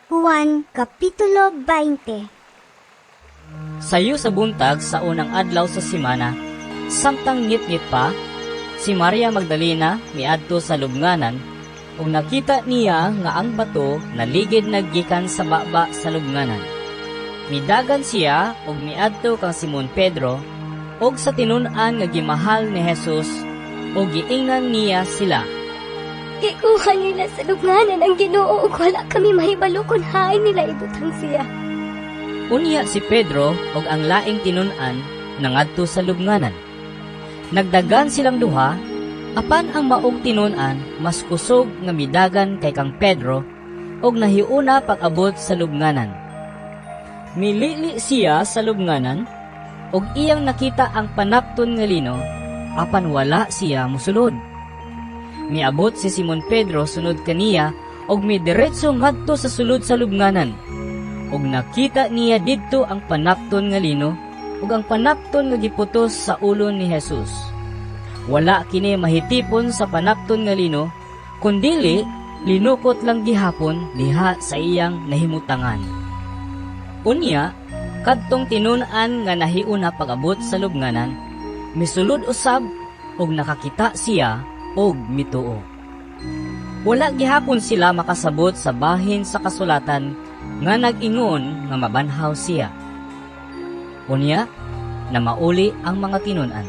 Juan Kapitulo 20. Sayo sa buntag sa unang adlaw sa simana, samtang ngit-ngit pa, si Maria Magdalena miadto sa lubnganan, ug nakita niya nga ang bato naligid naggikan sa baba sa lubnganan. Midagan siya ug miadto kang Simon Pedro, ug sa tinun-an nga gimahal ni Jesus, ug giingnan niya sila. Ikuha nila sa lubnganan ang Ginoo ug wala kami mahibalo kung hain nila ibutang siya. Unya si Pedro ug ang laing tinun-an nangadto sa lubnganan. Nagdagan silang duha, apan ang maong tinun-an mas kusog nga midagan kay kang Pedro ug nahiuna pag-abot sa lubnganan. Milili siya sa lubnganan ug iyang nakita ang panapton nga lino, apan wala siya mosulod. Miabot si Simon Pedro sunod kaniya ug midiretso ngadto sa sulod sa lubnganan. Ug nakita niya didto ang panapton nga lino ug ang panapton nga giputos sa ulo ni Jesus. Wala kini mahitipon sa panapton nga lino, kundili linukot lang gihapon diha sa iyang nahimutangan. Unya, kadtong tinun-an nga nahiuna pag-abot sa lubnganan, misulod usab ug nakakita siya og mituo. Wala gihapon sila makasabot sa bahin sa kasulatan nga nag-ingon nga mabanhaw siya. Unya, na mauli ang mga tinun-an.